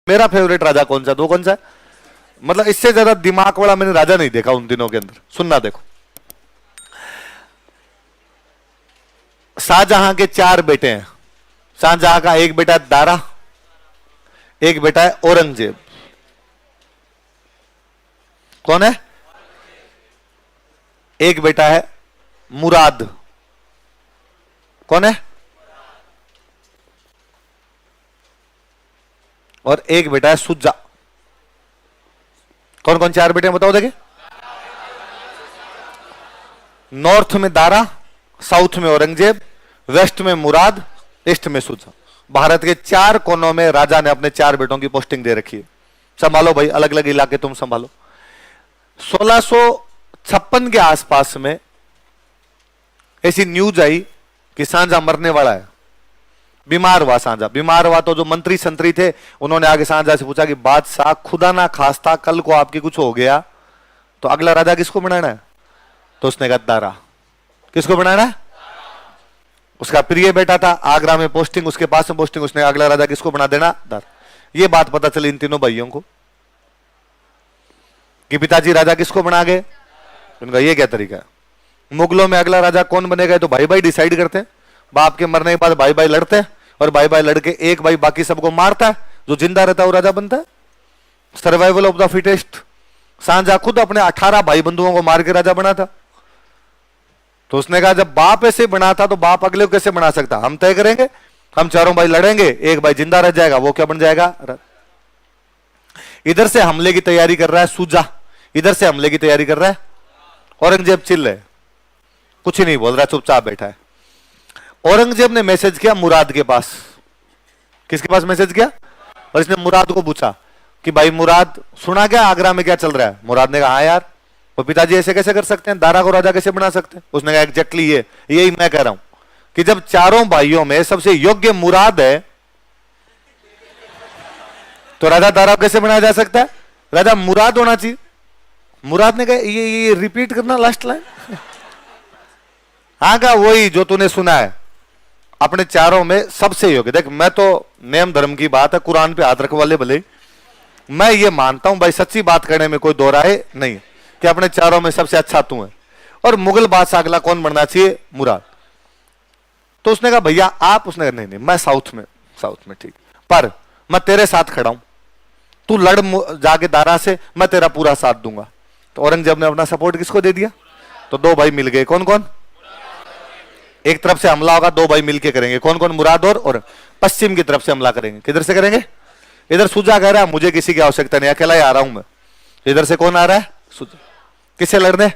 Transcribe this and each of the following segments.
मेरा फेवरेट राजा कौन सा, दो कौन सा है? मतलब इससे ज्यादा दिमाग वाला मैंने राजा नहीं देखा उन दिनों के अंदर। सुनना देखो, शाहजहां के 4 बेटे हैं। शाहजहां का एक बेटा दारा, एक बेटा है औरंगजेब। कौन है? एक बेटा है मुराद। कौन है? और एक बेटा है सुजा। कौन कौन 4 बेटे हैं बताओ देखे? नॉर्थ में दारा, साउथ में औरंगजेब, वेस्ट में मुराद, ईस्ट में सुजा। भारत के 4 कोनों में राजा ने अपने 4 बेटों की पोस्टिंग दे रखी है। संभालो भाई, अलग अलग इलाके तुम संभालो। 1656 के आसपास में ऐसी न्यूज आई कि शाहजहां मरने वाला है। बीमार हुआ शाहजहां, बीमार हुआ तो जो मंत्री संतरी थे उन्होंने आगे शाहजहां से पूछा कि बादशाह खुदा ना खास्ता कल को आपकी कुछ हो गया तो अगला राजा किसको बनाना है? तो उसने कहा दारा। किसको बनाना है? उसका प्रिय बेटा था, आगरा में पोस्टिंग, उसके पास में पोस्टिंग, उसने अगला राजा किसको बना देना? दारा। ये बात पता चली इन तीनों भाइयों को कि पिताजी राजा किसको बना गए। उनका ये क्या तरीका है? मुगलों में अगला राजा कौन बनेगा तो भाई भाई डिसाइड करते हैं। बाप के मरने के बाद भाई भाई लड़ते हैं और भाई भाई लड़के एक भाई बाकी सबको मारता है, जो जिंदा रहता है वो राजा बनता है। Survival of the fittest. Shah Jahan खुद अपने 18 भाई बंधुओं को मार के राजा बना था। तो उसने कहा जब बाप ऐसे बना था तो बाप अगले को कैसे बना सकता? हम तय करेंगे, हम चारों भाई लड़ेंगे, एक भाई जिंदा रह जाएगा, वो क्या बन जाएगा? इधर से हमले की तैयारी कर रहा है सुजा, इधर से हमले की तैयारी कर रहा है औरंगजेब। चिल्ल है, कुछ ही नहीं बोल रहा, चुपचाप बैठा है। औरंगजेब ने मैसेज किया मुराद के पास। किसके पास मैसेज किया? और इसने मुराद को पूछा कि भाई मुराद, सुना क्या आगरा में क्या चल रहा है? मुराद ने कहा हाँ यार, वो पिताजी ऐसे कैसे कर सकते हैं, दारा को राजा कैसे बना सकते हैं? उसने कहा एग्जैक्टली यही मैं कह रहा हूं कि जब चारों भाइयों में सबसे योग्य मुराद है तो राजा दारा कैसे बनाया जा सकता है? राजा मुराद होना चाहिए। मुराद ने कहा ये रिपीट करना लास्ट लाइन। हाँ कहा वही जो तूने सुना है, अपने चारों में सबसे योग्य। देख मैं तो नियम धर्म की बात है, कुरान पे हाथ रखने वाले भले, मैं ये मानता हूं भाई सच्ची बात करने में कोई दो राय नहीं कि अपने चारों में सबसे अच्छा तू है। और मुगल बादशाह अगला कौन बनना चाहिए? मुराद। तो उसने कहा भैया आप, उसने कहा नहीं मैं साउथ में ठीक, पर मैं तेरे साथ खड़ा हूं, तू लड़ जाके दारा से, मैं तेरा पूरा साथ दूंगा। तो औरंगजेब ने अपना सपोर्ट किसको दे दिया? तो 2 भाई मिल गए। कौन कौन? एक तरफ से हमला होगा, 2 भाई मिलके करेंगे। कौन कौन? मुराद और पश्चिम की तरफ से हमला करेंगे। किधर से करेंगे? इधर सुजा कह रहा है मुझे किसी की आवश्यकता नहीं, अकेला ही आ रहा हूं मैं। इधर से कौन आ रहा है? सुजा। किससे लड़ने?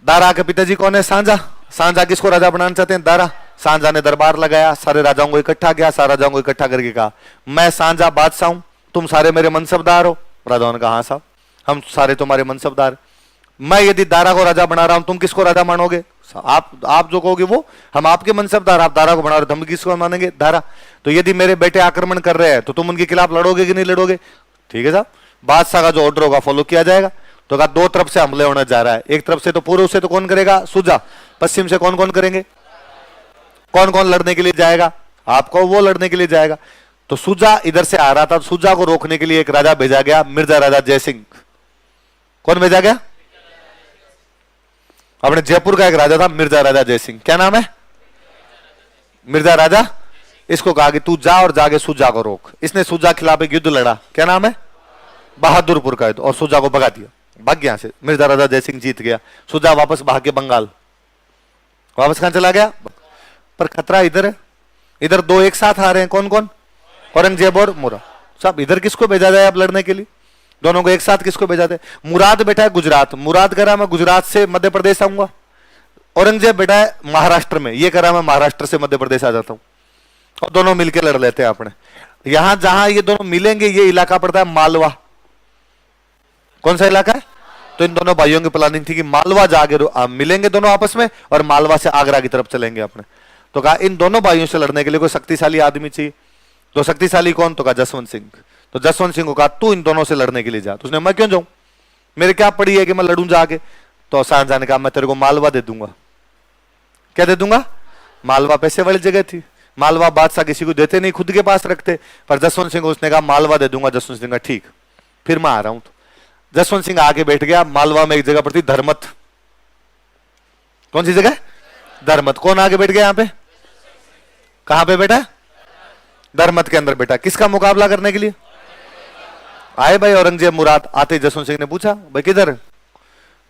दारा के पिताजी कौन है? शाहजहां किसको राजा बनाना चाहते हैं? दारा। शाहजहां ने दरबार लगाया, सारे राजाओं को इकट्ठा किया, सारे राजाओं को इकट्ठा करके कहा मैं शाहजहां बादशाह हूं, तुम सारे मेरे मनसबदार हो। राजाओं ने कहा हाँ साहब हम सारे तुम्हारे मनसबदार। मैं यदि दारा को राजा बना रहा हूं, तुम किसको राजा मानोगे? आप जो कहोगे वो, हम आपके मनसबदार, आप दारा को बना रहे हो, हम किसको मानेंगे? दारा। तो यदि मेरे बेटे आक्रमण कर रहे हैं तो तुम उनके खिलाफ लड़ोगे कि नहीं लड़ोगे? ठीक है साहब, बादशाह का जो ऑर्डर होगा फॉलो किया जाएगा। तो कहा 2 तरफ से हमले होने जा रहा है, एक तरफ से तो पूर्व से तो कौन करेगा? सुजा। पश्चिम से कौन कौन करेंगे? कौन कौन लड़ने के लिए जाएगा? आपको वो लड़ने के लिए जाएगा। तो सुजा इधर से आ रहा था, सुजा को रोकने के लिए एक राजा भेजा गया, मिर्जा राजा जयसिंह। कौन भेजा गया? अपने जयपुर का एक राजा था मिर्जा राजा जयसिंह। क्या नाम है? मिर्जा राजा। इसको कहा कि तू जा और जाके सुजा को रोक। इसने सुजा के खिलाफ एक युद्ध लड़ा। क्या नाम है? बहादुरपुर का युद्ध। और सुजा को भगा दिया, भाग गया से। मिर्जा राजा जयसिंह जीत गया। सुजा वापस भाग के बंगाल, वापस कहां चला गया? पर खतरा इधर है, इधर 2 एक साथ आ रहे हैं। कौन कौन? औरंगजेब और मुराद। साहब इधर किसको भेजा जाए अब लड़ने के लिए? दोनों को एक साथ किसको भेजा जाए? मुराद बैठा है गुजरात, मुराद कह रहा मैं गुजरात से मध्य प्रदेश आऊंगा। औरंगजेब बैठा है महाराष्ट्र में, ये कह रहा मैं महाराष्ट्र से मध्य प्रदेश आ जाता हूं। और दोनों मिलकर लड़ लेते हैं अपने। यहां जहां ये दोनों मिलेंगे ये इलाका पड़ता है मालवा। कौन सा इलाका है? तो इन दोनों भाइयों की प्लानिंग थी कि मालवा जाके मिलेंगे दोनों आपस में और मालवा से आगरा की तरफ चलेंगे अपने। तो कहा इन दोनों भाइयों से लड़ने के लिए कोई शक्तिशाली आदमी चाहिए। तो शक्तिशाली कौन? तो कहा जसवंत सिंह। तो जसवंत सिंह को कहा तू इन दोनों से लड़ने के लिए जा। तो उसने मैं क्यों जाऊं, मेरे क्या पड़ी है कि मैं लड़ूं जाके? तो शाहजहां ने कहा मैं तेरे को मालवा दे दूंगा। क्या दे दूंगा? मालवा पैसे वाली जगह थी, मालवा बादशाह किसी को देते नहीं, खुद के पास रखते। पर जसवंत सिंह उसने कहा मालवा दे दूंगा। जसवंत सिंह का ठीक, फिर मैं आ रहा हूं। तो जसवंत सिंह आके बैठ गया। मालवा में एक जगह पड़ती धर्मत। कौन सी जगह? धर्मत। कौन आगे बैठ गया यहां पे? कहां पे बैठा? धर्मत के अंदर बैठा। किसका मुकाबला करने के लिए आए भाई? औरंगजेब मुराद। आते जसवंत सिंह ने पूछा भाई किधर?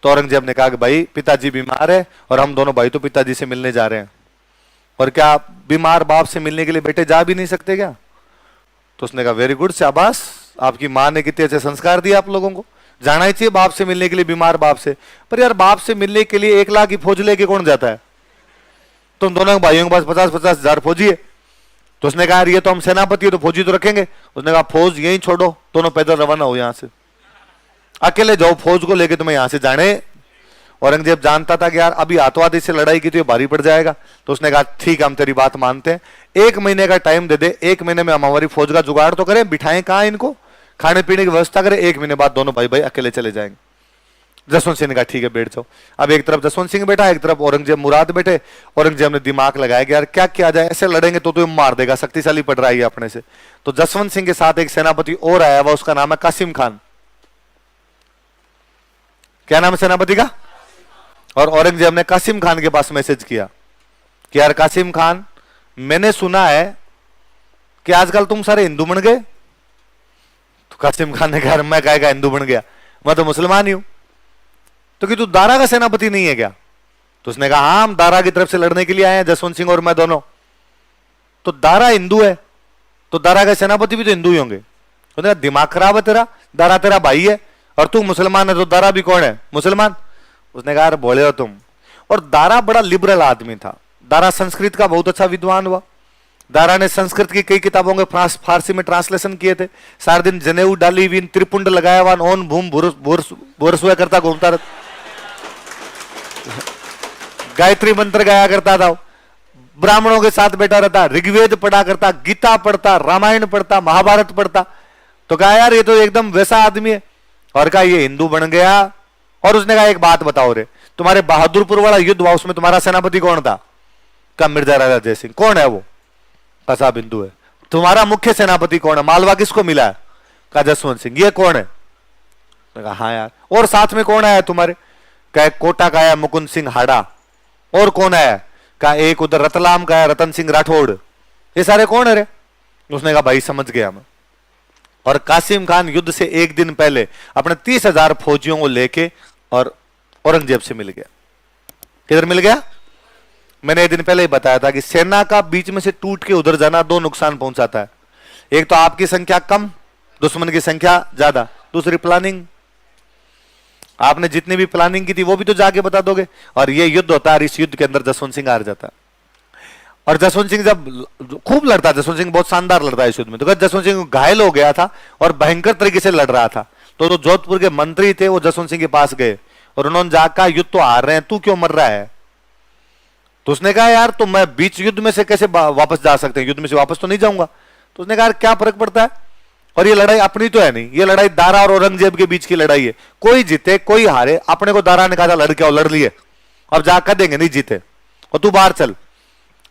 तो औरंगजेब ने कहा कि भाई पिताजी बीमार है और हम दोनों भाई तो पिताजी से मिलने जा रहे हैं। और क्या बीमार बाप से मिलने के लिए बेटे जा भी नहीं सकते क्या? तो उसने कहा वेरी गुड, शाबाश, आपकी माँ ने कितने अच्छे संस्कार दिए आप लोगों को, जाना ही चाहिए बाप से मिलने के लिए, बीमार बाप से। पर यार बाप से मिलने के लिए 1 लाख की फौज लेके कौन जाता है? तुम दोनों भाइयों के पास 50-50 हजार फौजी है। तो उसने कहा ये तो हम सेनापति है तो फौजी तो रखेंगे। उसने कहा फौज यहीं छोड़ो, दोनों पैदल रवाना हो, यहां से अकेले जाओ, फौज को लेके तुम्हें यहां से जाने। औरंगजेब जानता था कि यार अभी आतंकवादी से लड़ाई की तो ये भारी पड़ जाएगा। तो उसने कहा ठीक है हम तेरी बात मानते हैं, 1 महीने का टाइम दे दे, 1 महीने में हम हमारी फौज का जुगाड़ तो करें, बिठाएं कहां इनको, खाने पीने की व्यवस्था करें, 1 महीने बाद दोनों भाई भाई अकेले चले जाएंगे। जसवंत सिंह ने कहा ठीक है बैठ जाओ। अब एक तरफ जसवंत सिंह बैठा, एक तरफ औरंगजेब मुराद बैठे। औरंगजेब ने दिमाग लगाया कि यार क्या किया जाए, ऐसे लड़ेंगे तो तुम्हें मार देगा, शक्तिशाली पड़ रहा है अपने से। तो जसवंत सिंह के साथ एक सेनापति और आया हुआ, उसका नाम है कासिम खान। क्या नाम है सेनापति का? और औरंगजेब ने कासिम खान के पास मैसेज किया कि यार कासिम खान, मैंने सुना है कि आजकल तुम सारे हिंदू बन गए। तो कासिम खान ने कहा मैं कहेगा हिंदू बन गया, मैं तो मुसलमान ही हूं। तो कि तू दारा का सेनापति नहीं है क्या? तो उसने कहा हाँ हम दारा की तरफ से लड़ने के लिए आए हैं, जसवंत सिंह और मैं दोनों। तो दारा हिंदू है तो दारा के सेनापति भी तो हिंदू ही होंगे। उसने कहा दिमाग खराब है तेरा, दारा तेरा भाई है और तू मुसलमान है तो दारा भी कौन है? मुसलमान। उसने कहा यार बोले हो तुम। और दारा बड़ा लिबरल आदमी था। दारा संस्कृत का बहुत अच्छा विद्वान हुआ। दारा ने संस्कृत की कई किताबों के फारसी में ट्रांसलेशन किए थे। सारे दिन जनेऊ डाली हुई, त्रिपुंड लगाया हुआ, ओन भूम बोरस हुआ करता, घूमता रहता, गायत्री मंत्र गाया करता था, ब्राह्मणों के साथ बैठा रहता, ऋग्वेद पढ़ा करता, गीता पढ़ता, रामायण पढ़ता, महाभारत पढ़ता। तो कहा यार ये तो एकदम वैसा आदमी है। और कहा ये हिंदू बन गया। और उसने कहा एक बात बताओ रे, तुम्हारे बहादुरपुर वाला युद्ध हुआ उसमें तुम्हारा सेनापति कौन था? कहा मिर्जा राजा जय सिंह। कौन है वो? कहा बिंदु है। तुम्हारा मुख्य सेनापति कौन है? मालवा किसको मिला है? कहा जसवंत सिंह। ये कौन है? कहा हाँ यार। और साथ में कौन आया तुम्हारे? कहा कोटा का आया मुकुंद सिंह हाड़ा। और कौन आया? कहा एक उधर रतलाम का आया रतन सिंह राठौड़। ये सारे कौन है रे? उसने कहा भाई समझ गया मैं। और कासिम खान युद्ध से 1 दिन पहले अपने 30,000 फौजियों को लेके और औरंगजेब से मिल गया। किधर मिल गया? मैंने 1 दिन पहले ही बताया था कि सेना का बीच में से टूट के उधर जाना 2 नुकसान पहुंचाता है। एक तो आपकी संख्या कम, दुश्मन की संख्या ज्यादा। दूसरी प्लानिंग, आपने जितनी भी प्लानिंग की थी वो भी तो जाके बता दोगे। और ये युद्ध होता है, इस युद्ध के अंदर जसवंत सिंह हार जाता है। और जसवंत सिंह जब खूब लड़ता, जसवंत सिंह बहुत शानदार लड़ता है इस युद्ध में। तो जसवंत सिंह घायल हो गया था और भयंकर तरीके से लड़ रहा था। तो जो जोधपुर के मंत्री थे वो जसवंत सिंह के पास गए और उन्होंने जाकर युद्ध तो हार रहे हैं, तू क्यों मर रहा है? तो उसने कहा यार तो मैं बीच युद्ध में से कैसे वापस जा सकते हैं, युद्ध में से वापस तो नहीं जाऊंगा। तो उसने कहा क्या फर्क पड़ता है, और ये लड़ाई अपनी तो है नहीं, ये लड़ाई दारा और औरंगजेब के बीच की लड़ाई है। कोई जीते कोई हारे, अपने को दारा ने कहा था लड़ के आओ, लड़ लिए, अब जाकर देंगे नहीं जीते और तू बाहर चल।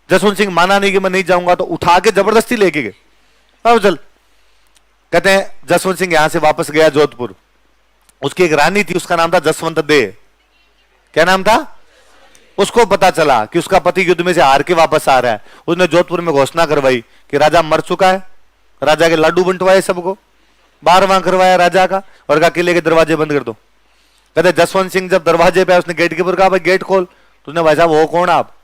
जसवंत सिंह माना नहीं कि मैं नहीं जाऊंगा, तो उठा के जबरदस्ती लेके गए, अब चल। कहते हैं जसवंत सिंह यहां से वापस गया जोधपुर। उसकी एक रानी थी, उसका नाम था जसवंत दे। क्या नाम था? उसको पता चला कि उसका पति युद्ध में से हार के वापस आ रहा है। उसने जोधपुर में घोषणा करवाई कि राजा मर चुका है। राजा के लाडू बंटवाए सबको, 12वां करवाया राजा का, और कहा किले के दरवाजे बंद कर दो। कहते जसवंत सिंह जब दरवाजे पे आया, उसने गेट कीपर कहा भाई गेट खोल। तो उसने भाई साहब वो कौन आप?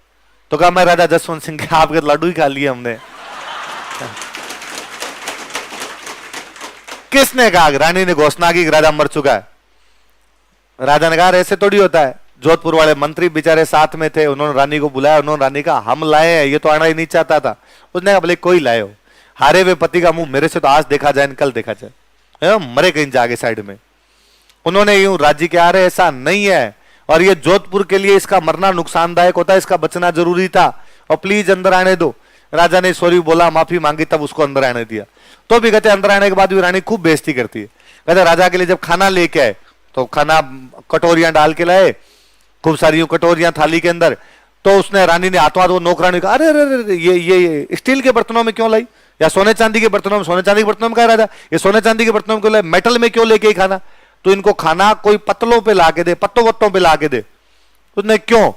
तो कहा मैं राजा जसवंत सिंह, आपके लाडू ही खा लिए हमने। किसने कहा? रानी ने घोषणा की राजा मर चुका है। राजा ने कहा ऐसे थोड़ी होता है। जोधपुर वाले मंत्री बेचारे साथ में थे, उन्होंने रानी को बुलाया, उन्होंने रानी कहा हम लाए हैं, ये तो आना ही नहीं चाहता था। उसने कहा भले कोई लाए हो, हारे हुए पति का मुंह मेरे से तो आज देखा जाए कल देखा जाए, मरे कहीं जाके साइड में। उन्होंने यूं राज्य के आ रहे ऐसा नहीं है, और ये जोधपुर के लिए इसका मरना नुकसानदायक होता है, इसका बचना जरूरी था, और प्लीज अंदर आने दो। राजा ने सॉरी बोला, माफी मांगी, तब उसको अंदर आने दिया। तो भी कहते अंदर आने के बाद भी रानी खूब बेइज्जती करती है। कहते राजा के लिए जब खाना लेके आए तो खाना कटोरियां डाल के लाए, खूब सारी कटोरियां थाली के अंदर। तो उसने रानी ने हाथों हाथ वो नौकरानी कहा, अरे अरे अरे ये स्टील के बर्तनों में क्यों लाई, या सोने चांदी के बर्तनों में, सोने चांदी के बर्तनों में कह रहा था, ये सोने चांदी के बर्तनों में क्यों लाई, मेटल में क्यों लेके खाना, तो इनको खाना कोई पत्तलों पे लाके दे, पत्तों वत्तों पे लाके दे। उसने क्यों,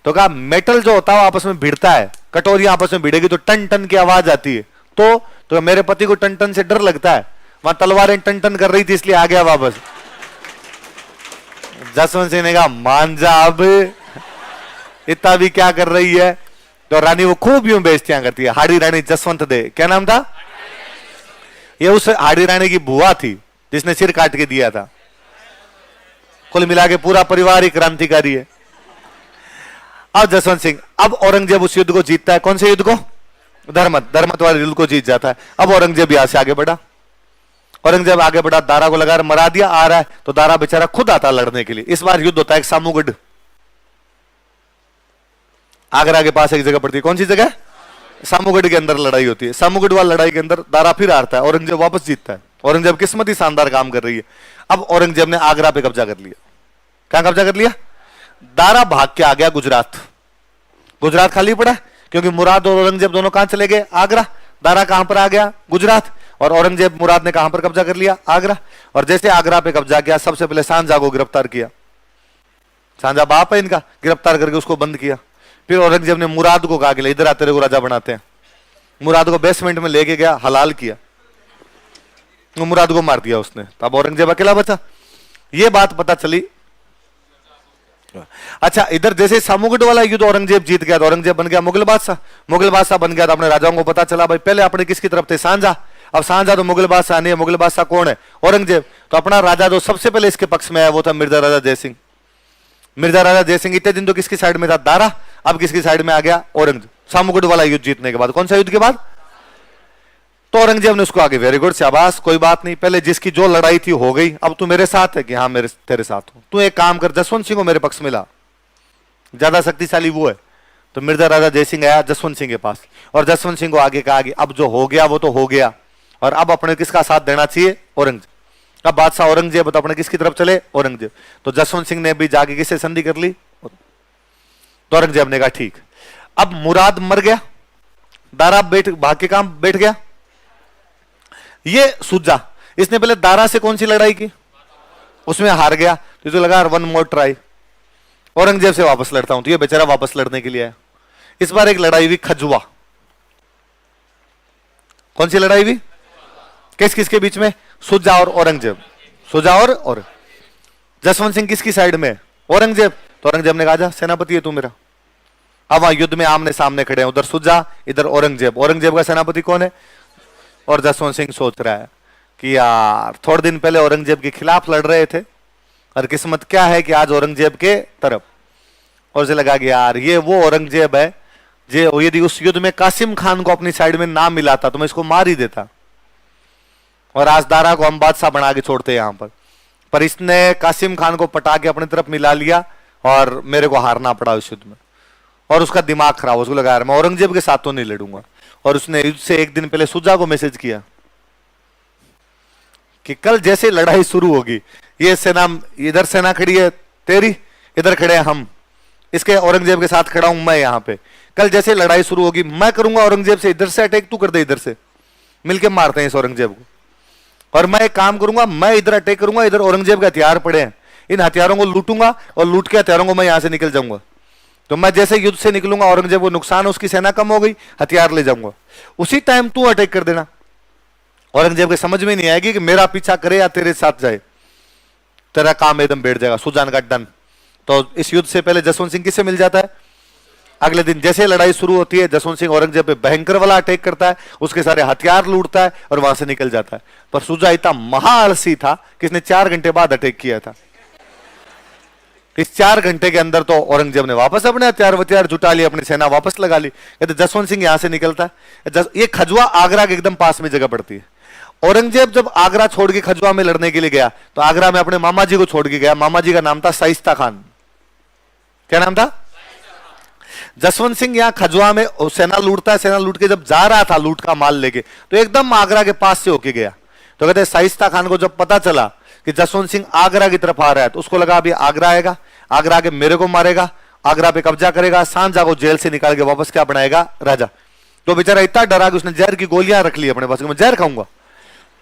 तो कहा मेटल जो होता है वो आपस में भिड़ता है, कटोरियां आपस में भिड़ेगी तो टन टन की आवाज आती है, तो मेरे पति को टन टन से डर लगता है, वहां तलवारें टन टन कर रही थी इसलिए आ गया वापस। जसवंत सिंह ने कहा मान जा अब, इतना भी क्या कर रही है। तो रानी वो खूब यूं बेइज्जतियां करती है, हाड़ी रानी जसवंत दे, क्या नाम था, ये उस हाड़ी रानी की बुआ थी जिसने सिर काट के दिया था। कुल मिला के पूरा परिवार ही क्रांतिकारी है। अब जसवंत सिंह, अब औरंगजेब उस युद्ध को जीतता है, कौन से युद्ध को, धर्मत वाले युद्ध को जीत जाता है। अब औरंगजेब यहां से आगे बढ़ा, औरंगजेब आगे बढ़ा, दारा को लगा मरा दिया, आ रहा है तो दारा बेचारा खुद आता लड़ने के लिए। इस बार युद्ध होता है एक सामूगढ़, आगरा के पास एक जगह पड़ती है, कौन सी जगह, सामूगढ़ के अंदर लड़ाई होती है। सामूगढ़ वाली लड़ाई के अंदर दारा फिर हारता है, औरंगजेब वापस जीतता है। औरंगजेब किस्मत ही शानदार काम कर रही है। अब औरंगजेब ने आगरा पे कब्जा कर लिया। क्या कब्जा कर लिया, दारा भाग के आ गया गुजरात, गुजरात खाली पड़ा क्योंकि मुराद और औरंगजेब दोनों कहां चले गए, आगरा। दारा कहां पर आ गया, गुजरात, और औरंगजेब मुराद ने कहां पर कब्जा कर लिया, आगरा। और जैसे आगरा पे कब्जा किया, सबसे पहले सांझा को गिरफ्तार किया, सांझा बाप है इनका, गिरफ्तार करके उसको बंद किया। फिर औरंगजेब ने मुराद को कहा कि इधर आ, तेरे को राजा बनाते हैं। मुराद को बेसमेंट में लेके गया, हलाल किया, मुराद को मार दिया उसने। तब औरंगजेब अकेला बचा। ये बात पता चली। अच्छा, इधर जैसे सामूगढ़ वाला युद्ध औरंगजेब जीत गया तो औरंगजेब बन गया मुगल बादशाह। मुगल बादशाह बन गया तो अपने राजाओं को पता चला भाई पहले अपने किसकी तरफ थे, सांझा। अब सांझा तो मुगल बादशाह नहीं है, मुगल बादशाह कौन है, औरंगजेब। तो अपना राजा जो सबसे पहले इसके पक्ष में आया वो था मिर्जा राजा जयसिंह। मिर्जा राजा जयसिंह इतने दिन तो किसकी साइड में था, दारा। अब किसकी साइड में आ गया, औरंगजेब। सामूगढ़ वाला युद्ध जीतने के बाद, कौन सा युद्ध के बाद, तो औरंगजेब ने उसको आगे, वेरी गुड, शाबाश, कोई बात नहीं, पहले जिसकी जो लड़ाई थी हो गई, अब तू मेरे साथ है कि हाँ मेरे तेरे साथ हूं। तू एक काम कर, जसवंत सिंह को मेरे पक्ष में ला, ज्यादा शक्तिशाली वो है। तो मिर्जा राजा जयसिंह आया जसवंत सिंह के पास, और जसवंत सिंह को आगे कहा कि अब जो हो गया वो तो हो गया, और अब अपने किसका साथ देना चाहिए, औरंगजेब। अब बादशाह औरंगजेब, तो अपने किसकी तरफ चले, औरंगजेब। तो जसवंत सिंह ने भी जाके किससे संधि कर ली, तो औरंगजेब ने कहा ठीक। अब मुराद मर गया, दारा भाग के काम बैठ गया, ये सूजा। इसने पहले दारा से कौन सी लड़ाई की, उसमें हार गया, तो इसे लगा वन मोर ट्राई, औरंगजेब से वापस लड़ता हूं। तो ये बेचारा वापस लड़ने के लिए आया। इस बार एक लड़ाई हुई खजुआ। कौन सी लड़ाई हुई, किस किसके बीच में, सुजा और औरंगजेब। सुजा और जसवंत सिंह किसकी साइड में, औरंगजेब। तो औरंगजेब ने कहा जा सेनापति है तू मेरा। अब वहां युद्ध में आमने सामने खड़े हैं, उधर सुजा इधर औरंगजेब। औरंगजेब का सेनापति कौन है, और जसवंत सिंह सोच रहा है कि यार थोड़े दिन पहले औरंगजेब के खिलाफ लड़ रहे थे, और किस्मत क्या है कि आज औरंगजेब के तरफ। और उसे लगा कि यार ये वो औरंगजेब है, जो यदि उस युद्ध में कासिम खान को अपनी साइड में ना मिलाता तो मैं इसको मार ही देता, और आज दारा को हम बादशाह बना के छोड़ते यहां पर इसने कासिम खान को पटा के अपनी तरफ मिला लिया, और मेरे को हारना पड़ा उस युद्ध में। और उसका दिमाग खराब, उसको लगा यार मैं औरंगजेब के साथ तो नहीं लड़ूंगा। और उसने युद्ध से एक दिन पहले सुजा को मैसेज किया कि कल जैसे लड़ाई शुरू होगी, ये सेना इधर सेना खड़ी है तेरी, इधर खड़े हैं हम, इसके औरंगजेब के साथ खड़ा हूं मैं यहां पे, कल जैसे लड़ाई शुरू होगी मैं करूंगा औरंगजेब से इधर से अटैक, तू कर दे इधर से, मिलके मारते हैं इस औरंगजेब को। और मैं एक काम करूंगा, मैं इधर अटैक करूंगा, इधर औरंगजेब के हथियार पड़े हैं, इन हथियारों को लूटूंगा, और लूट के हथियारों को मैं यहां से निकल जाऊंगा। तो मैं जैसे युद्ध से निकलूंगा, औरंगजेब को नुकसान, उसकी सेना कम हो गई, हथियार ले जाऊंगा, उसी टाइम तू अटैक कर देना। औरंगजेब के समझ में नहीं आएगी कि मेरा पीछा करे या तेरे साथ जाए, तेरा काम एकदम बैठ जाएगा। सुजान का डन। तो इस युद्ध से पहले जसवंत सिंह किससे मिल जाता है, अगले दिन जैसे लड़ाई शुरू होती है जसवंत सिंह औरंगजेब पे भयंकर वाला अटैक करता है, उसके सारे हथियार लूटता है और वहां से निकल जाता है। पर सुजा इतना महाआलसी था कि इसने 4 घंटे बाद अटैक किया था। इस 4 घंटे के अंदर तो औरंगजेब ने वापस अपने हथियार जुटा लिए, अपनी सेना वापस लगा ली। कहते जसवंत सिंह यहां से निकलता है, ये खजुआ आगरा के एकदम पास में जगह पड़ती है। औरंगजेब जब आगरा छोड़ के खजुआ में लड़ने के लिए गया तो आगरा में अपने मामा जी को छोड़ के गया। मामा जी का नाम था शाइस्ता खान। क्या नाम था, जसवंत सिंह यहां खजुआ में सेना लूटता है, सेना लूट के जब जा रहा था लूट का माल लेके, तो एकदम आगरा के पास से होके गया। तो कहते शाइस्ता खान को जब पता चला कि जसवंत सिंह आगरा की तरफ आ रहा है, तो उसको लगा अभी आगरा आएगा, आगरा के मेरे को मारेगा, आगरा पे कब्जा करेगा, शाहजहां को जेल से निकाल के वापस क्या बनाएगा, राजा। तो बेचारा इतना डरा कि उसने जहर की गोलियां रख ली अपने पास, मैं जहर खाऊंगा।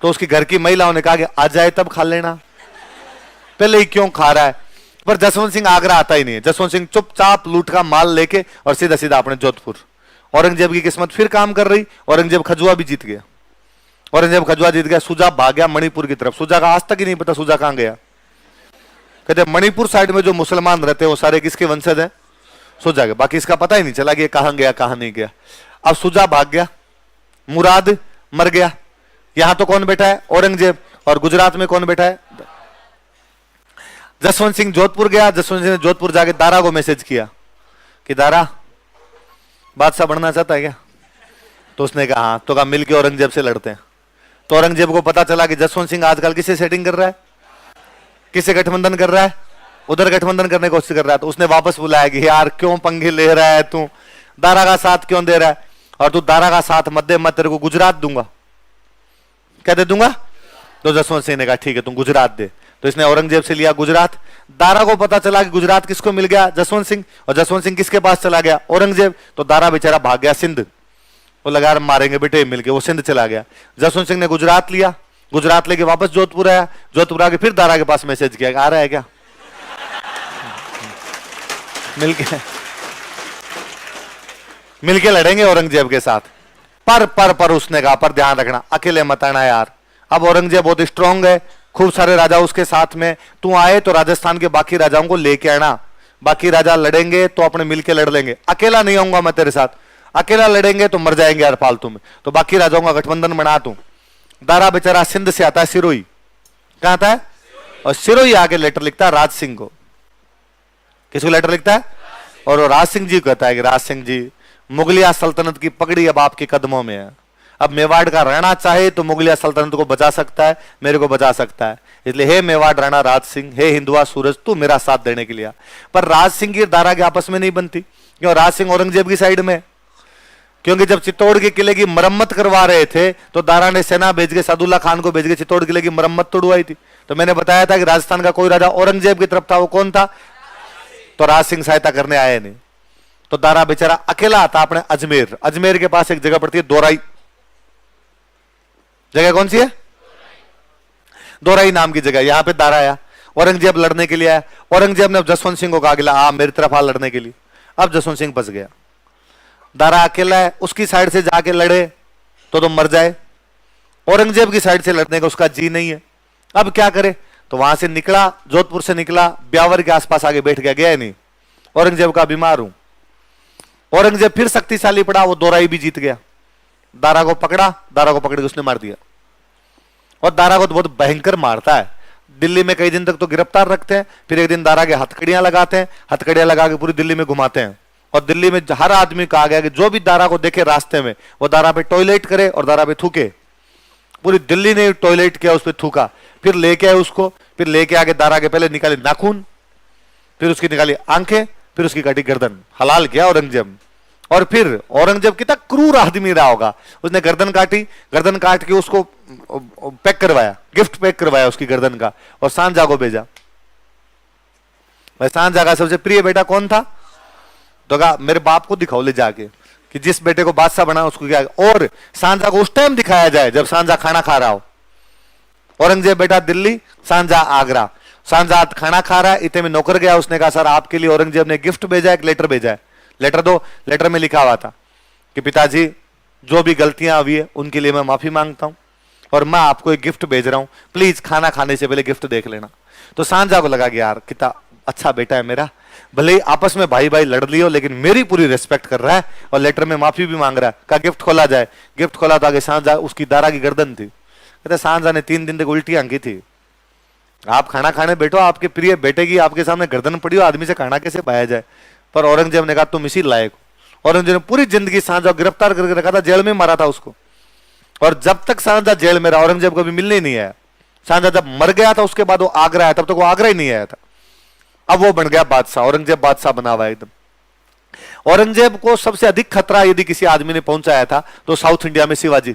तो उसकी घर की महिलाओं ने कहा कि आ जाए तब खा लेना, पहले ही क्यों खा रहा है। पर जसवंत सिंह आगरा आता ही नहीं है। जसवंत सिंह चुपचाप लूट का माल लेके और सीधा सीधा अपने जोधपुर। औरंगजेब की किस्मत फिर काम कर रही, औरंगजेब खजुआ भी जीत गया। औरंगजेब खजुआ जीत गया, सुजा भाग गया मणिपुर की तरफ। सुजा का आज तक ही नहीं पता सुजा कहां गया। कहते मणिपुर साइड में जो मुसलमान रहते हैं वो सारे किसके वंशज है, सुजा के। बाकी इसका पता ही नहीं चला कि कहां गया कहां नहीं गया। अब सुजा भाग गया, मुराद मर गया। यहां तो कौन बैठा है, औरंगजेब। और गुजरात में कौन बैठा है, जसवंत सिंह। जोधपुर गया, जसवंत सिंह ने जोधपुर जाके दारा को मैसेज किया कि दारा बादशाह बनना चाहता है क्या। तो उसने कहा हाँ। तो कहा मिलके औरंगजेब से लड़ते हैं। तो औरंगजेब को पता चला कि जसवंत सिंह आजकल किसे सेटिंग कर रहा है, किसे गठबंधन कर रहा है, उधर गठबंधन करने की कोशिश कर रहा है। तो उसने वापस बुलाया कि यार क्यों पंगे ले रहा है तू, दारा का साथ क्यों दे रहा है, और तू दारा का साथ मत दे, मैं तेरे को गुजरात दूंगा। क्या दे दूंगा। तो जसवंत सिंह ने कहा ठीक है तुम गुजरात दे। तो इसने औरंगजेब से लिया गुजरात। दारा को पता चला कि गुजरात किसको मिल गया, जसवंत सिंह। और जसवंत सिंह किसके पास चला गया, औरंगजेब। तो दारा बेचारा भाग गया सिंध। वो लगा मारेंगे बेटे मिलके, वो सिंध चला गया। जसवंत सिंह ने गुजरात लिया, गुजरात लेके वापस जोधपुर आया। जोधपुर आके फिर दारा के पास मैसेज किया आ रहा है क्या, मिलके लड़ेंगे औरंगजेब के साथ। पर उसने कहा पर ध्यान रखना अकेले मत आना यार। अब औरंगजेब बहुत स्ट्रांग है, खूब सारे राजा उसके साथ में। तू आए तो राजस्थान के बाकी राजाओं को लेके आना, बाकी राजा लड़ेंगे तो अपने मिलके लड़ लेंगे, अकेला नहीं आऊंगा मैं तेरे साथ। अकेला लड़ेंगे तो मर जाएंगे यार फालतू में। तो बाकी राजाओं का गठबंधन बना तू। दारा बेचारा सिंध से आता है, सिरोही। कहां आता है, और सिरोही आके लेटर लिखता है राज सिंह को। किसको लेटर लिखता है, और वो राज सिंह जी को कहता है कि राज सिंह जी मुगलिया सल्तनत की पगड़ी अब आपके कदमों में है। अब मेवाड़ का राणा चाहे तो मुगलिया सल्तनत को बचा सकता है, मेरे को बचा सकता है। इसलिए हे मेवाड़ राणा राज सिंह, हे हिंदुआ सूरज, तू मेरा साथ देने के लिए। पर राज सिंह की दारा के आपस में नहीं बनती, क्यों, राज सिंह औरंगजेब की साइड में। क्योंकि जब चित्तौड़ के किले की मरम्मत करवा रहे थे तो दारा ने सेना भेज के, सादुल्ला खान को भेज के चित्तौड़ किले की मरम्मत तोड़वाई थी। तो मैंने बताया था कि राजस्थान का कोई राजा औरंगजेब की तरफ था, वो कौन था, तो राज सिंह सहायता करने आए नहीं। तो दारा बेचारा अकेला आता अपने अजमेर। अजमेर के पास एक जगह पड़ती है दोराई। जगह कौन सी है, दोराई नाम की जगह। यहां पे दारा आया, औरंगजेब लड़ने के लिए आया। औरंगजेब ने जसवंत सिंह को कहा आ मेरी तरफ आ लड़ने के लिए। अब जसवंत सिंह फंस गया, दारा अकेला है, उसकी साइड से जाके लड़े तो मर जाए। औरंगजेब की साइड से लड़ने का उसका जी नहीं है। अब क्या करे, तो वहां से निकला, जोधपुर से निकला, ब्यावर के आसपास आगे बैठ गया, गया नहीं, औरंगजेब का बीमार हूं। औरंगजेब फिर शक्तिशाली पड़ा, वो दोराई भी जीत गया। दारा को पकड़ा, दारा को पकड़ के उसने मार दिया। और दारा को तो बहुत भयंकर मारता है। दिल्ली में कई दिन तक तो गिरफ्तार रखते हैं, फिर एक दिन दारा के हथकड़ियां लगाते हैं, हथकड़ियां लगा के पूरी दिल्ली में घुमाते हैं। और दिल्ली में हर आदमी कहा गया कि जो भी दारा को देखे रास्ते में वो दारा पे टॉयलेट करे और दारा पे थूके। पूरी दिल्ली ने टॉयलेट किया, उस पर थूका। फिर लेके आए उसको, फिर लेके आके दारा के पहले निकाली नाखून, फिर उसकी निकाली आंखें, फिर उसकी काटी गर्दन। हलाल किया औरंगजेब। और फिर औरंगजेब कितना क्रूर आदमी रहा होगा, उसने गर्दन काटी, गर्दन काट के उसको पैक करवाया, गिफ्ट पैक करवाया उसकी गर्दन का, और शाहजहां को भेजा। शाहजहां का सबसे प्रिय बेटा कौन था, तो कहा मेरे बाप को दिखाओ ले जाके कि जिस बेटे को बादशाह बना उसको क्या। और शाहजहां को उस टाइम दिखाया जाए जब शाहजहां खाना खा रहा हो। औरंगजेब बेटा दिल्ली, शाहजहां आगरा। शाहजहां खाना खा रहा है, इतने में नौकर गया, उसने कहा सर आपके लिए औरंगजेब ने गिफ्ट भेजा, एक लेटर भेजा है, लेटर दो। लेटर में लिखा हुआ था कि पिताजी जो भी गलतियां हुई है उनके लिए मैं माफी मांगता हूं, और मैं आपको एक गिफ्ट भेज रहा हूं, प्लीज खाना खाने से पहले गिफ्ट देख लेना। तो शाहजहां को लगा कि यार कितना अच्छा बेटा है मेरा, भले ही आपस में भाई भाई लड़ लियो लेकिन मेरी पूरी रिस्पेक्ट कर रहा है और लेटर में माफी भी मांग रहा है। का गिफ्ट खोला जाए, गिफ्ट खोला तो आगे शाहजहां, उसकी दारा की गर्दन थी। कहते शाहजहां ने 3 दिन तक उल्टियां की थी। आप खाना खाने बैठो, आपके प्रिय बेटे की आपके सामने गर्दन पड़ी हो, आदमी से खाना कैसे पाया जाए। पर औरंगजेब ने कहा तुम इसी लायक हो। औरंगजेब ने पूरी जिंदगी शाहजहां गिरफ्तार करके रखा था, जेल में मारा था उसको। और जब तक शाहजहां जेल में रहा औरंगजेब कभी मिलने ही नहीं आया। शाहजहां जब मर गया था उसके बाद वो आगरा आया, तब तक वो आगरा ही नहीं आया था। अब वो बन गया बादशाह, औरंगजेब बादशाह बना हुआ एकदम। औरंगजेब को सबसे अधिक खतरा यदि किसी आदमी ने पहुंचाया था तो साउथ इंडिया में शिवाजी।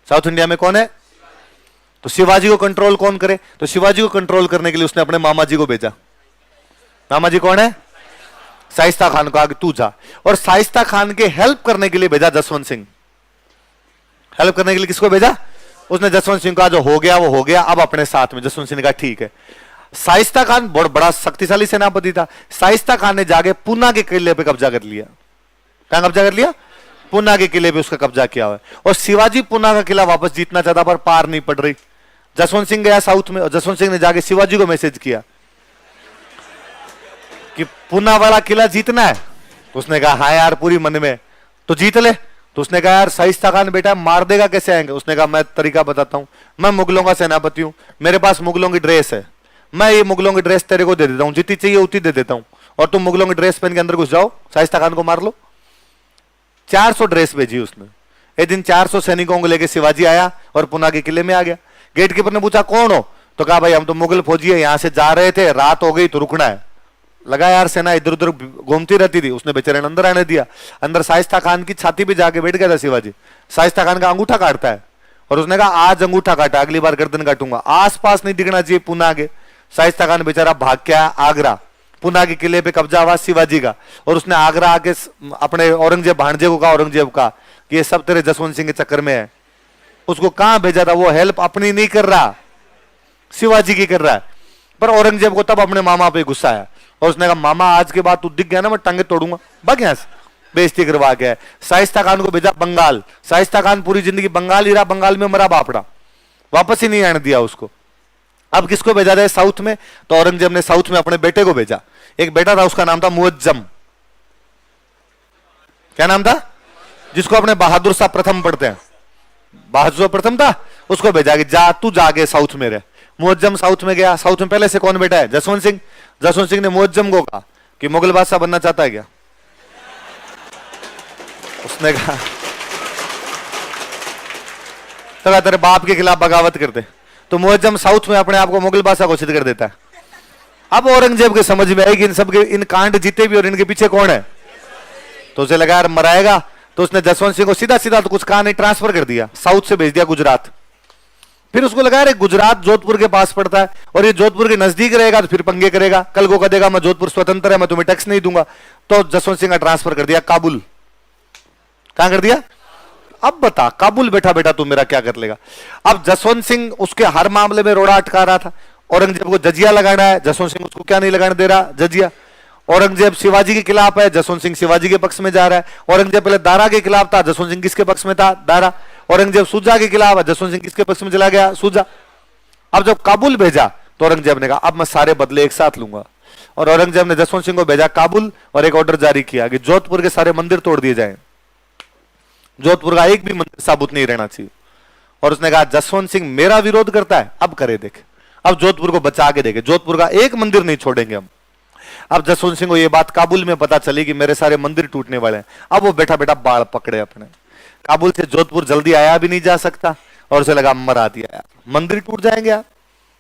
साउथ इंडिया में कौन है, तो शिवाजी को कंट्रोल कौन करे, तो शिवाजी को कंट्रोल करने के लिए उसने अपने मामा जी को भेजा। मामा जी कौन है, शाइस्ता खान को, आगे तू जा। और शाइस्ता खान के हेल्प करने के लिए भेजा जसवंत सिंह। हेल्प करने के लिए किसको भेजा? उसने जसवंत सिंह का जो हो गया वो हो गया, अब अपने साथ में। जसवंत सिंह ने कहा ठीक है। शाइस्ता खान बहुत बड़ा शक्तिशाली सेनापति था। शाइस्ता खान ने जाके पूना के किले पे कब्जा कर लिया। कहां कब्जा कर लिया? पूना के किले पे उसका कब्जा किया हुआ है। और शिवाजी पूना का किला वापस जीतना चाहता पर पार नहीं पड़ रही। जसवंत सिंह गया साउथ में और जसवंत सिंह ने जाके शिवाजी को मैसेज किया कि पूना वाला किला जीतना है। तो उसने कहा हाँ यार पूरी मन में, तो जीत ले। तो उसने कहा यार शाइस्ता खान बेटा मार देगा, कैसे आएंगे? उसने कहा मैं तरीका बताता हूं, मैं मुगलों का सेनापति हूं, मेरे पास मुगलों की ड्रेस है, मैं ये मुगलों की ड्रेस तेरे को दे देता हूं, जितनी चाहिए उतनी दे देता हूं, और तुम मुगलों की ड्रेस पहन के अंदर घुस जाओ, शाइस्ता खान को मार लो। 400 ड्रेस भेजी उसने। एक दिन 400 सैनिकों को लेकर शिवाजी आया और पुना के किले में आ गया। गेट कीपर ने पूछा कौन हो? तो कहा भाई हम तो मुगल फौजी है, यहां से जा रहे थे, रात हो गई तो रुकना है। लगा यार सेना इधर उधर घूमती रहती थी। उसने बेचारे ने अंदर आने दिया। अंदर शाइस्ता खान की छाती पे जाके बैठ गया था शिवाजी। शाइस्ता खान का अंगूठा काटता है और उसने कहा आज अंगूठा काटा, अगली बार गर्दन काटूंगा, आसपास नहीं दिखना चाहिए पुना के। शाइस्ता खान बेचारा भाग के आया आगरा। पुना के किले पे कब्जा हुआ शिवाजी का। और उसने आगरा आके अपने औरंगजेब भांजे को कहा, औरंगजेब का कि ये सब तेरे जसवंत सिंह के चक्कर में है। उसको कहां भेजा था? वो हेल्प अपनी नहीं कर रहा, शिवाजी की कर रहा है। पर औरंगजेब को तब अपने मामा पे गुस्सा आया और उसने कहा मामा आज के बाद तू दिख गया ना मैं टांगे तोड़ूंगा, भाग यहां से। बेइज्जती करवा के शाइस्ता खान को भेजा बंगाल। शाइस्ता खान पूरी जिंदगी बंगाल ही रहा, बंगाल में मरा बापड़ा, वापस ही नहीं आने दिया उसको। अब किसको भेजा जाए साउथ में? तो औरंगजेब ने साउथ में अपने बेटे को भेजा। एक बेटा था, उसका नाम था मुअज्जम। क्या नाम था? जिसको अपने बहादुर शाह प्रथम पढ़ते हैं, बहादुर शाह प्रथम था, उसको भेजा कि जा तू जाके साउथ में रह। मुअज्जम साउथ में गया। साउथ में पहले से कौन बेटा है? जसवंत सिंह। जसवंत सिंह ने मुअज्जम को कहा कि मुगल बादशाह बनना चाहता है क्या? उसने कहा तो तेरे बाप के खिलाफ बगावत करते। तो मुअज्जम साउथ में अपने आप को मुगल बादशाह घोषित कर देता है। अब औरंगजेब के समझ में आई कि इन सब के इन कांड जीते भी और इनके पीछे कौन है। तो उसे लगा यार मराएगा। तो उसने जसवंत सिंह को सीधा सीधा तो कुछ कहा नहीं, ट्रांसफर कर दिया, साउथ से भेज दिया गुजरात। फिर उसको लगा यार गुजरात जोधपुर के पास पड़ता है और ये जोधपुर के नजदीक रहेगा तो फिर पंगे करेगा, कल को कहेगा मैं जोधपुर स्वतंत्र है, मैं तुम्हें टैक्स नहीं दूंगा। तो जसवंत सिंह का ट्रांसफर कर दिया काबुल। कहां कर दिया? अब बता काबुल बैठा बेटा तू मेरा क्या कर लेगा। अब जसवंत सिंह उसके हर मामले में रोड़ा अटका रहा था। औरंगजेब को जजिया लगाना है, जसवंत सिंह उसको क्या नहीं लगाने दे रहा, जजिया। औरंगजेब शिवाजी के खिलाफ है, जसवंत सिंह शिवाजी के पक्ष में जा रहा है। औरंगजेब पहले दारा के खिलाफ था, जसवंत सिंह किसके पक्ष में था? दारा। औरंगजेब सूजा के खिलाफ है, जसवंत सिंह किसके पक्ष में चला गया? सूजा। अब जब काबुल भेजा तो औरंगजेब ने कहा अब मैं सारे बदले एक साथ लूंगा। और औरंगजेब ने जसवंत सिंह को भेजा काबुल और एक ऑर्डर जारी किया कि जोधपुर के सारे मंदिर तोड़ दिए जाएं, जोधपुर का एक भी मंदिर साबुत नहीं रहना चाहिए। और उसने कहा जसवंत सिंह मेरा विरोध करता है, अब करे देख, अब जोधपुर को बचा के देखे, जोधपुर का एक मंदिर नहीं छोड़ेंगे हम। अब जसवंत सिंह को यह बात काबुल में पता चली कि मेरे सारे मंदिर टूटने वाले हैं। अब वो बैठा बैठा बाढ़ पकड़े अपने। काबुल से जोधपुर जल्दी आया भी नहीं जा सकता और उसे लगा मरा दिया यार, मंदिर टूट जाएंगे यार,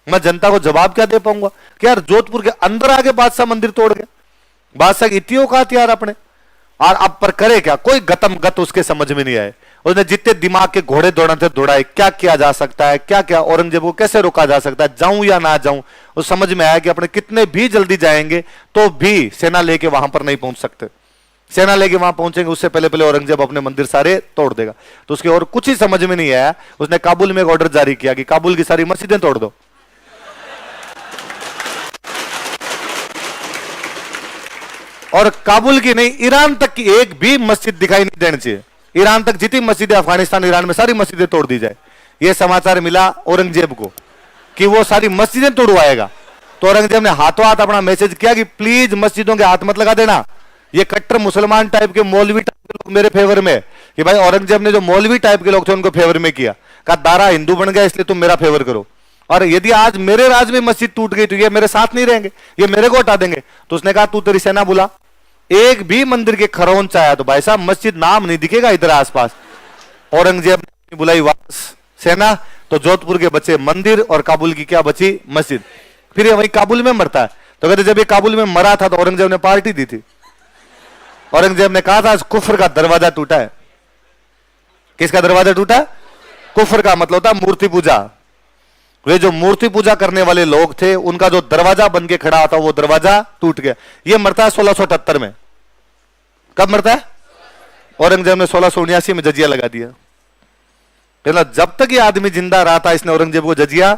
मैं जनता को जवाब क्या दे पाऊंगा कि यार जोधपुर के अंदर आके बादशाह मंदिर तोड़ गया। बादशाह की इतनी औकात यार अपने, और अब पर करे क्या? कोई गतम गत उसके समझ में नहीं आए। उसने जितने दिमाग के घोड़े दौड़ाते दौड़ाए, क्या किया जा सकता है, क्या क्या औरंगजेब को कैसे रोका जा सकता है, जाऊं या ना जाऊं। उस समझ में आया कि अपने कितने भी जल्दी जाएंगे तो भी सेना लेके वहां पर नहीं पहुंच सकते। सेना लेके वहां पहुंचेंगे उससे पहले पहले औरंगजेब अपने मंदिर सारे तोड़ देगा। तो उसके और कुछ ही समझ में नहीं आया। उसने काबुल में एक ऑर्डर जारी किया कि काबुल की सारी मस्जिदें तोड़ दो। और काबुल की नहीं, ईरान तक की एक भी मस्जिद दिखाई नहीं देनी चाहिए। ईरान तक जितनी मस्जिदें अफगानिस्तान ईरान में सारी मस्जिदें तोड़ दी जाए। यह समाचार मिला औरंगजेब को कि वो सारी मस्जिदें तोड़वाएगा। तो औरंगजेब ने हाथों हाथ अपना मैसेज किया कि प्लीज मस्जिदों के हाथ मत लगा देना। ये कट्टर मुसलमान टाइप के मौलवी टाइप के लोग मेरे फेवर में, कि भाई औरंगजेब ने जो मौलवी टाइप के लोग थे उनको फेवर में किया, कहा दारा हिंदू बन गया इसलिए तुम मेरा फेवर करो, और यदि आज मेरे राज में मस्जिद टूट गई तो ये मेरे साथ नहीं रहेंगे, ये मेरे को हटा देंगे। तो उसने कहा तू तेरी सेना बुला, एक भी मंदिर के खरौंच आया तो भाई साहब मस्जिद नाम नहीं दिखेगा इधर आसपास। औरंगजेब ने बुलाई वापस सेना, तो जोधपुर के बचे मंदिर और काबुल की क्या बची? मस्जिद। फिर ये वही काबुल में मरता है। तो कहते जब ये काबुल में मरा था तो औरंगजेब ने पार्टी दी थी। औरंगजेब ने कहा था आज कुफर का दरवाजा टूटा है। किसका दरवाजा टूटा? कुफर का मतलब था मूर्ति पूजा। वे जो मूर्ति पूजा करने वाले लोग थे उनका जो दरवाजा बन के खड़ा था वो दरवाजा टूट गया। ये मरता है 1678 में। कब मरता है? औरंगजेब ने 1679 में जजिया लगा दिया। जब तक ये आदमी जिंदा रहा था इसने औरंगजेब को जजिया